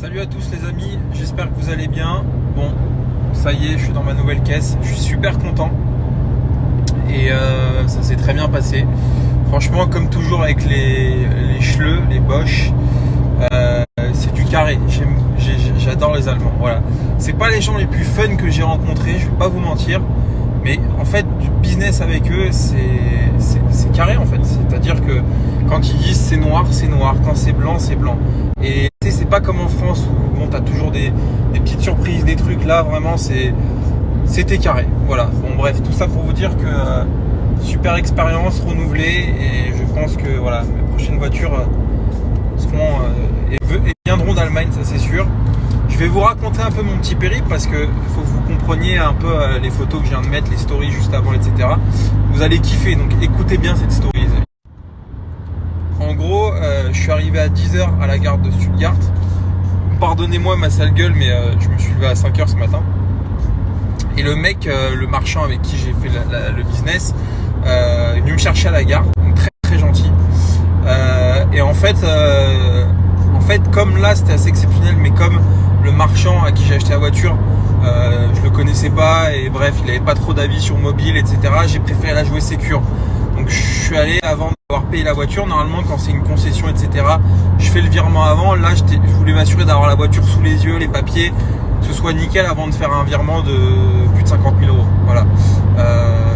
Salut à tous les amis, j'espère que vous allez bien. Bon, ça y est, je suis dans ma nouvelle caisse, je suis super content et ça s'est très bien passé. Franchement, comme toujours avec les Schleux, les Bosch, c'est du carré. J'adore les Allemands. Voilà, c'est pas les gens les plus fun que j'ai rencontrés, je vais pas vous mentir, mais en fait, du business avec eux, c'est carré en fait. C'est-à-dire que quand ils disent c'est noir, quand c'est blanc, c'est blanc. Et c'est pas comme en France où bon, t'as toujours des petites surprises, des trucs. Là vraiment c'était carré. Voilà, bon bref, tout ça pour vous dire que super expérience renouvelée, et je pense que voilà, mes prochaines voitures seront et viendront d'Allemagne, ça c'est sûr. Je vais vous raconter un peu mon petit périple parce que faut que vous compreniez un peu les photos que je viens de mettre, les stories juste avant, etc. Vous allez kiffer, donc écoutez bien cette story, les amis. En gros, je suis arrivé à 10h à la gare de Stuttgart. Pardonnez-moi ma sale gueule, mais je me suis levé à 5h ce matin. Et le mec, le marchand avec qui j'ai fait le business, est venu me chercher à la gare, donc très très gentil. Et en fait, comme là c'était assez exceptionnel, mais comme le marchand à qui j'ai acheté la voiture, je le connaissais pas, et bref, il avait pas trop d'avis sur mobile, etc. J'ai préféré la jouer sécure. Donc je suis allé avant d'avoir payé la voiture. Normalement, quand c'est une concession, etc., je fais le virement avant. Là, je voulais m'assurer d'avoir la voiture sous les yeux, les papiers, que ce soit nickel avant de faire un virement de plus de 50 000 euros. Voilà.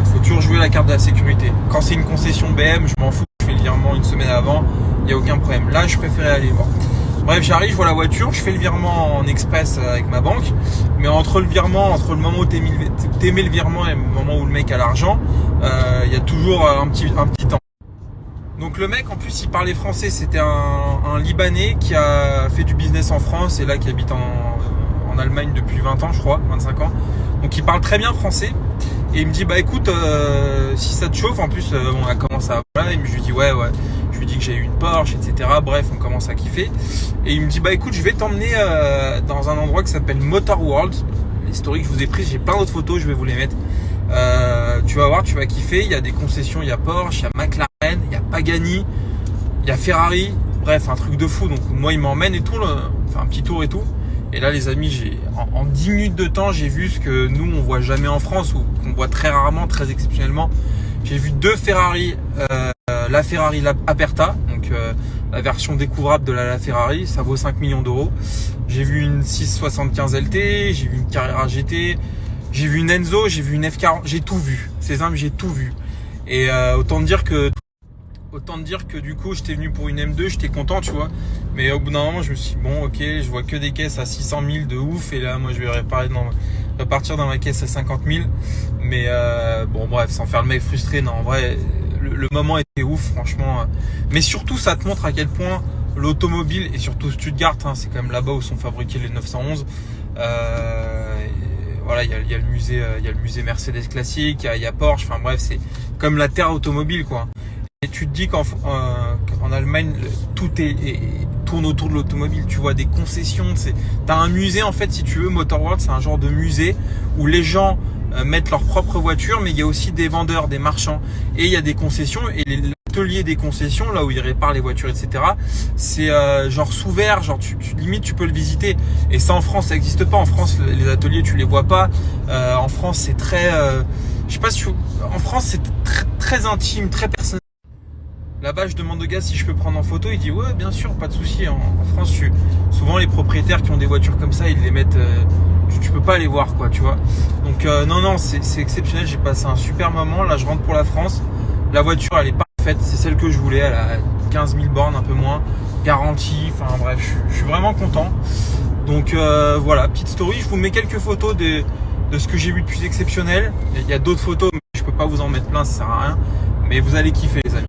Faut toujours jouer la carte de la sécurité. Quand c'est une concession BM, je m'en fous. Je fais le virement une semaine avant. Il n'y a aucun problème. Là, je préférais aller voir. Bref, j'arrive, je vois la voiture, je fais le virement en express avec ma banque, mais entre le moment où t'émets le virement et le moment où le mec a l'argent, il y a toujours un petit temps. Donc le mec, en plus, il parlait français. C'était un Libanais qui a fait du business en France et là qui habite en Allemagne depuis 20 ans, je crois, 25 ans. Donc il parle très bien français et il me dit bah écoute, si ça te chauffe, en plus on a commencé à voilà, et je lui dis ouais. Je lui dis que j'ai eu une Porsche, etc. Bref, on commence à kiffer. Et il me dit bah écoute, je vais t'emmener dans un endroit qui s'appelle Motor World. L'historique que je vous ai pris, j'ai plein d'autres photos, je vais vous les mettre. Tu vas voir, tu vas kiffer. Il y a des concessions, il y a Porsche, il y a McLaren, il y a Pagani, il y a Ferrari. Bref, un truc de fou. Donc moi, il m'emmène et tout, on fait un petit tour et tout. Et là, les amis, en 10 minutes de temps, j'ai vu ce que nous, on voit jamais en France, ou qu'on voit très rarement, très exceptionnellement. J'ai vu deux Ferrari, la Ferrari Aperta, donc la version découvrable de la Ferrari, ça vaut 5 millions d'euros. J'ai vu une 675 LT, j'ai vu une Carrera GT, j'ai vu une Enzo, j'ai vu une F40, j'ai tout vu. Ces hommes, j'ai tout vu. Et autant dire que du coup, j'étais venu pour une M2, j'étais content, tu vois. Mais au bout d'un moment, je me suis dit, bon, ok, je vois que des caisses à 600 000 de ouf. Et là, moi, je vais repartir dans ma caisse à 50 000. Mais bon, bref, sans faire le mec frustré, non, en vrai, le moment était ouf, franchement. Mais surtout, ça te montre à quel point l'automobile, et surtout Stuttgart, hein, c'est quand même là-bas où sont fabriqués les 911. Voilà, il y a le musée Mercedes classique, il y a Porsche, enfin bref, c'est comme la terre automobile, quoi. Et tu te dis qu'en Allemagne, tout tourne autour de l'automobile. Tu vois des concessions. T'as un musée, en fait, si tu veux. Motor World, c'est un genre de musée où les gens mettent leur propre voiture, mais il y a aussi des vendeurs, des marchands. Et il y a des concessions. Et l'atelier des concessions, là où ils réparent les voitures, etc., c'est genre sous verre. Genre, limite, tu peux le visiter. Et ça, en France, ça n'existe pas. En France, les ateliers, tu les vois pas. En France, c'est très... je sais pas si... En France, c'est très intime, très personnel. Là-bas, je demande au gars si je peux prendre en photo. Il dit ouais, bien sûr, pas de souci. En France, souvent les propriétaires qui ont des voitures comme ça, ils les mettent. Tu peux pas les voir, quoi, tu vois. Donc non, c'est exceptionnel. J'ai passé un super moment. Là, je rentre pour la France. La voiture, elle est parfaite. C'est celle que je voulais. Elle a 15 000 bornes, un peu moins, garantie. Enfin bref, je suis vraiment content. Donc voilà, petite story. Je vous mets quelques photos de ce que j'ai vu de plus exceptionnel. Il y a d'autres photos, mais je peux pas vous en mettre plein, ça sert à rien. Mais vous allez kiffer, les amis.